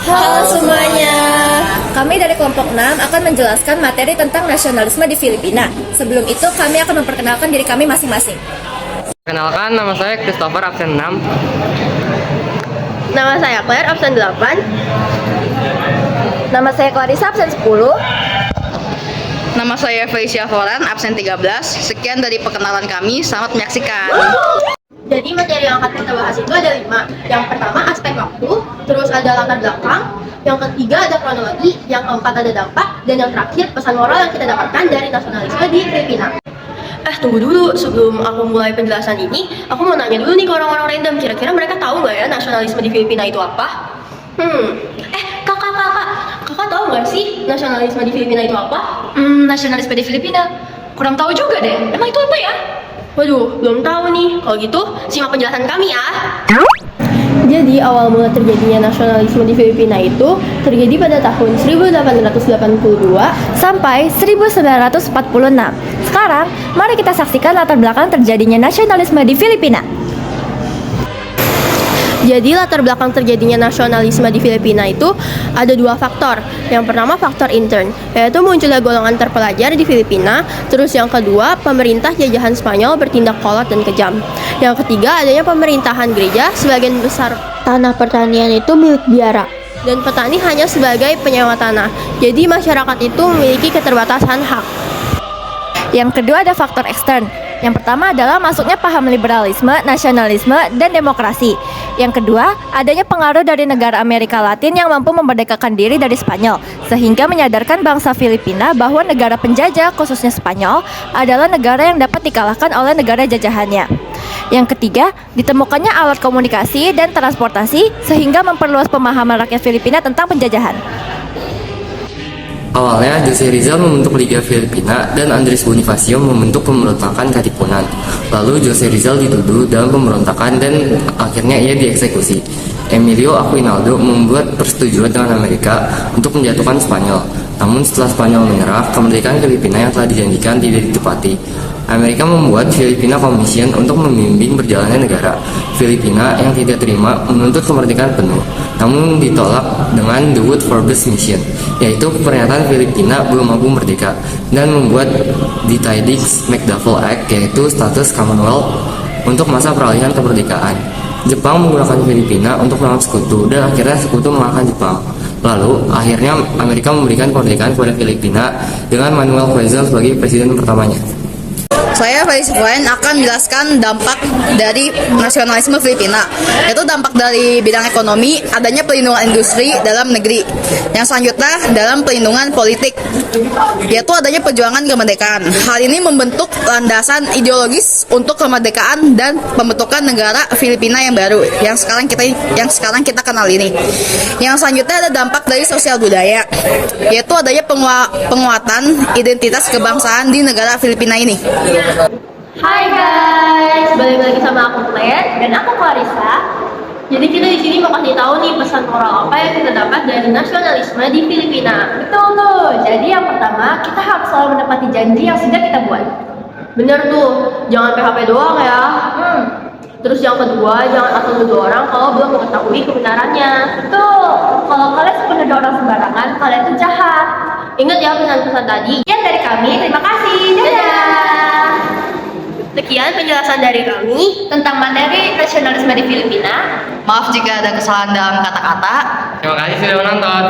Halo semuanya, kami dari kelompok 6 akan menjelaskan materi tentang nasionalisme di Filipina. Sebelum itu, kami akan memperkenalkan diri kami masing-masing. Kenalkan, nama saya Christopher, absen 6. Nama saya Claire, absen 8. Nama saya Clarissa, absen 10. Nama saya Felicia Foran, absen 13. Sekian dari perkenalan kami, selamat menyaksikan. Jadi materi yang akan kita bahas itu ada 5. Yang pertama aspek waktu, terus ada latar belakang, yang ketiga ada kronologi, yang keempat ada dampak, dan yang terakhir pesan moral yang kita dapatkan dari nasionalisme di Filipina. Tunggu dulu, sebelum aku mulai penjelasan ini, aku mau nanya dulu nih ke orang-orang random, kira-kira mereka tahu nggak ya nasionalisme di Filipina itu apa? Kakak tahu nggak sih nasionalisme di Filipina itu apa? Nasionalisme di Filipina? Kurang tahu juga deh. Emang itu apa ya? Waduh, belum tahu nih. Kalau gitu, simak penjelasan kami ya. Jadi awal mula terjadinya nasionalisme di Filipina itu terjadi pada tahun 1882 sampai 1946. Sekarang, mari kita saksikan latar belakang terjadinya nasionalisme di Filipina. Jadi latar belakang terjadinya nasionalisme di Filipina itu ada 2 faktor. Yang pertama faktor intern, yaitu munculnya golongan terpelajar di Filipina. Terus yang kedua, pemerintah jajahan Spanyol bertindak kolot dan kejam. Yang ketiga, adanya pemerintahan gereja, sebagian besar tanah pertanian itu milik biara. Dan petani hanya sebagai penyewa tanah. Jadi masyarakat itu memiliki keterbatasan hak. Yang kedua ada faktor ekstern. Yang pertama adalah masuknya paham liberalisme, nasionalisme, dan demokrasi. Yang kedua, adanya pengaruh dari negara Amerika Latin yang mampu memerdekakan diri dari Spanyol, sehingga menyadarkan bangsa Filipina bahwa negara penjajah, khususnya Spanyol, adalah negara yang dapat dikalahkan oleh negara jajahannya. Yang ketiga, ditemukannya alat komunikasi dan transportasi, sehingga memperluas pemahaman rakyat Filipina tentang penjajahan. Awalnya Jose Rizal membentuk Liga Filipina dan Andres Bonifacio membentuk pemberontakan Katipunan. Lalu Jose Rizal dituduh dalam pemberontakan dan akhirnya ia dieksekusi. Emilio Aguinaldo membuat persetujuan dengan Amerika untuk menjatuhkan Spanyol. Namun setelah Spanyol menyerah, kemerdekaan Filipina yang telah dijanjikan tidak ditepati. Amerika membuat Filipina Commission untuk membimbing berjalannya negara. Filipina yang tidak terima menuntut kemerdekaan penuh, namun ditolak dengan The Wood for Peace Mission, yaitu pernyataan Filipina belum mampu merdeka, dan membuat the Tidings-McDuffie Act, yaitu status Commonwealth untuk masa peralihan kemerdekaan. Jepang menggunakan Filipina untuk melawan sekutu, dan akhirnya sekutu mengalahkan Jepang. Lalu, akhirnya Amerika memberikan kemerdekaan kepada Filipina dengan Manuel Quezon sebagai presiden pertamanya. Saya Felicia Foran akan menjelaskan dampak dari nasionalisme Filipina, yaitu dampak dari bidang ekonomi, adanya pelindungan industri dalam negeri. Yang selanjutnya dalam pelindungan politik, yaitu adanya perjuangan kemerdekaan. Hal ini membentuk landasan ideologis untuk kemerdekaan dan pembentukan negara Filipina yang baru, yang sekarang kita kenal ini. Yang selanjutnya ada dampak dari sosial budaya, yaitu adanya penguatan identitas kebangsaan di negara Filipina ini. Hai guys, balik lagi sama aku Claire dan aku Clarissa. Jadi kita di sini mau kasih tahu nih pesan moral apa yang kita dapat dari nasionalisme di Filipina. Betul tuh. Jadi yang pertama, kita harus selalu menepati janji yang sudah kita buat. Bener tuh, jangan PHP doang ya. Terus yang kedua, jangan asal nuduh orang kalau belum mengetahui kebenarannya. Betul. Kalau kalian suka nuduh orang sembarangan, kalian tuh jahat. Ingat ya pesan-pesan tadi. Sekian dari kami, terima kasih. Dadah. Sekian penjelasan dari kami tentang materi nasionalisme di Filipina. Maaf jika ada kesalahan dalam kata-kata. Terima kasih sudah menonton.